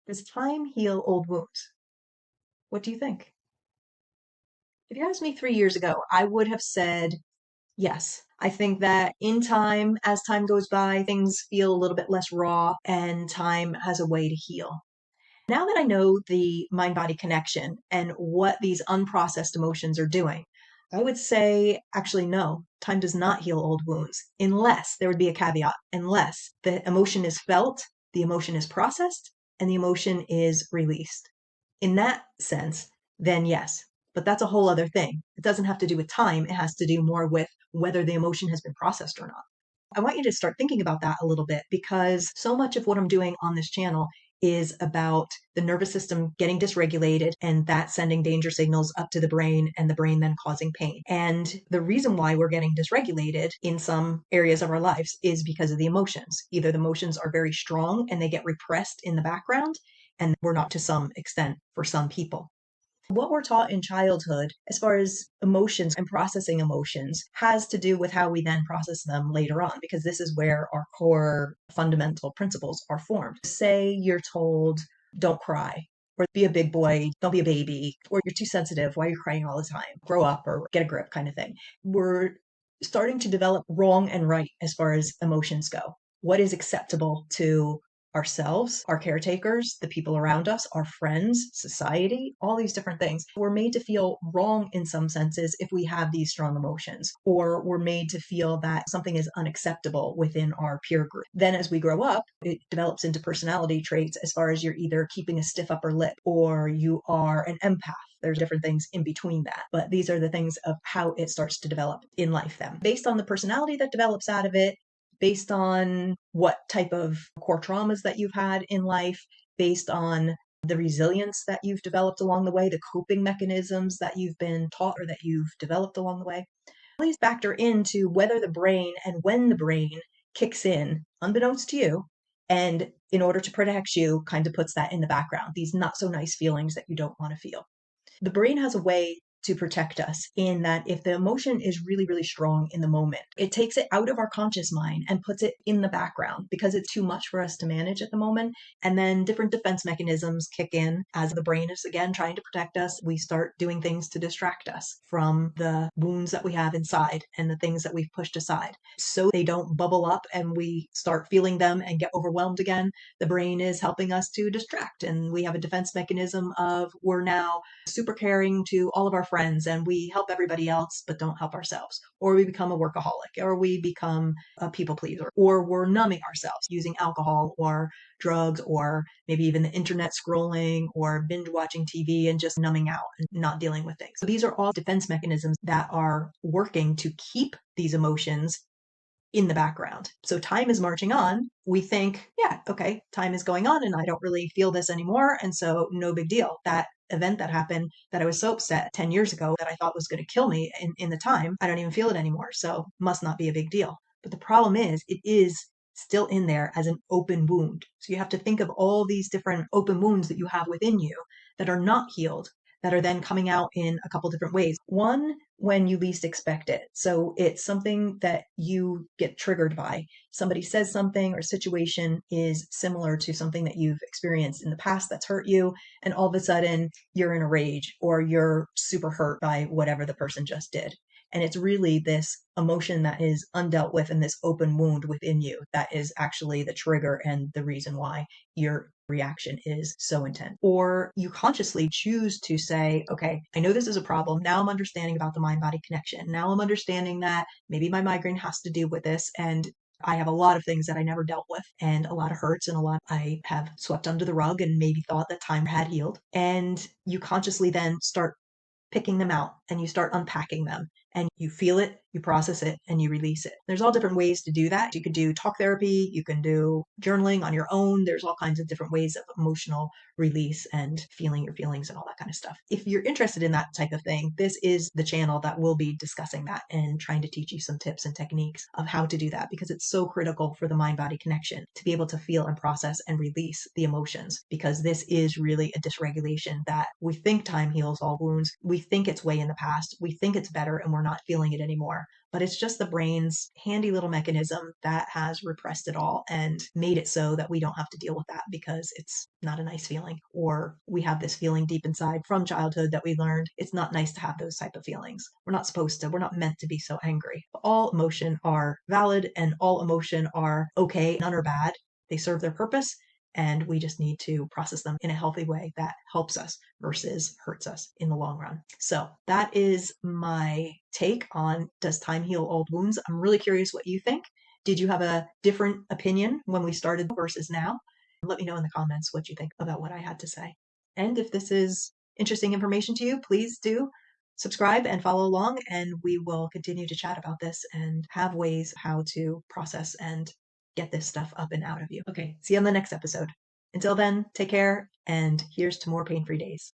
Does time heal old wounds? What do you think? If you asked me 3 years ago, I would have said yes. I think that in time, as time goes by, things feel a little bit less raw and time has a way to heal. Now that I know the mind body connection and what these unprocessed emotions are doing, I would say actually, no, time does not heal old wounds unless there would be a caveat, unless the emotion is felt, the emotion is processed, and the emotion is released. In that sense, then yes. But that's a whole other thing. It doesn't have to do with time. It has to do more with whether the emotion has been processed or not. I want you to start thinking about that a little bit because so much of what I'm doing on this channel is about the nervous system getting dysregulated and that sending danger signals up to the brain and the brain then causing pain. And the reason why we're getting dysregulated in some areas of our lives is because of the emotions. Either the emotions are very strong and they get repressed in the background, and we're not to some extent for some people. What we're taught in childhood, as far as emotions and processing emotions, has to do with how we then process them later on, because this is where our core fundamental principles are formed. Say you're told, don't cry, or be a big boy, don't be a baby, or you're too sensitive, why are you crying all the time? Grow up or get a grip kind of thing. We're starting to develop wrong and right as far as emotions go. What is acceptable to ourselves, our caretakers, the people around us, our friends, society, all these different things. We're made to feel wrong in some senses if we have these strong emotions, or we're made to feel that something is unacceptable within our peer group. Then as we grow up, it develops into personality traits as far as you're either keeping a stiff upper lip or you are an empath. There's different things in between that, but these are the things of how it starts to develop in life then. Based on the personality that develops out of it, based on what type of core traumas that you've had in life, based on the resilience that you've developed along the way, the coping mechanisms that you've been taught or that you've developed along the way. Please factor into whether the brain and when the brain kicks in, unbeknownst to you, and in order to protect you, kind of puts that in the background, these not so nice feelings that you don't want to feel. The brain has a way to protect us in that if the emotion is really, really strong in the moment, it takes it out of our conscious mind and puts it in the background because it's too much for us to manage at the moment. And then different defense mechanisms kick in as the brain is again trying to protect us. We start doing things to distract us from the wounds that we have inside and the things that we've pushed aside so they don't bubble up and we start feeling them and get overwhelmed again. The brain is helping us to distract, and we have a defense mechanism of we're now super caring to all of our friends and we help everybody else but don't help ourselves, or we become a workaholic, or we become a people pleaser, or we're numbing ourselves using alcohol or drugs, or maybe even the internet scrolling or binge watching TV and just numbing out and not dealing with things. So these are all defense mechanisms that are working to keep these emotions in the background. So time is marching on. We think, yeah, okay, time is going on and I don't really feel this anymore. And so no big deal. That event that happened that I was so upset 10 years ago that I thought was going to kill me in the time, I don't even feel it anymore. So must not be a big deal. But the problem is it is still in there as an open wound. So you have to think of all these different open wounds that you have within you that are not healed, that are then coming out in a couple different ways. One, when you least expect it. So it's something that you get triggered by. Somebody says something or situation is similar to something that you've experienced in the past that's hurt you, and all of a sudden you're in a rage or you're super hurt by whatever the person just did. And it's really this emotion that is undealt with and this open wound within you that is actually the trigger and the reason why your reaction is so intense. Or you consciously choose to say, okay, I know this is a problem. Now I'm understanding about the mind body connection. Now I'm understanding that maybe my migraine has to do with this. And I have a lot of things that I never dealt with and a lot of hurts and a lot I have swept under the rug and maybe thought that time had healed. And you consciously then start picking them out and you start unpacking them and you feel it, you process it, and you release it. There's all different ways to do that. You could do talk therapy, you can do journaling on your own. There's all kinds of different ways of emotional release and feeling your feelings and all that kind of stuff. If you're interested in that type of thing, this is the channel that will be discussing that and trying to teach you some tips and techniques of how to do that, because it's so critical for the mind-body connection to be able to feel and process and release the emotions, because this is really a dysregulation that we think time heals all wounds. We think it's way in the past. We think it's better and we're not feeling it anymore. But it's just the brain's handy little mechanism that has repressed it all and made it so that we don't have to deal with that because it's not a nice feeling. Or we have this feeling deep inside from childhood that we learned it's not nice to have those type of feelings. We're not supposed to, we're not meant to be so angry. All emotion are valid and all emotion are okay, none are bad. They serve their purpose, and we just need to process them in a healthy way that helps us versus hurts us in the long run. So that is my take on does time heal old wounds? I'm really curious what you think. Did you have a different opinion when we started versus now? Let me know in the comments what you think about what I had to say. And if this is interesting information to you, please do subscribe and follow along, and we will continue to chat about this and have ways how to process and get this stuff up and out of you. Okay, see you on the next episode. Until then, take care, and here's to more pain-free days.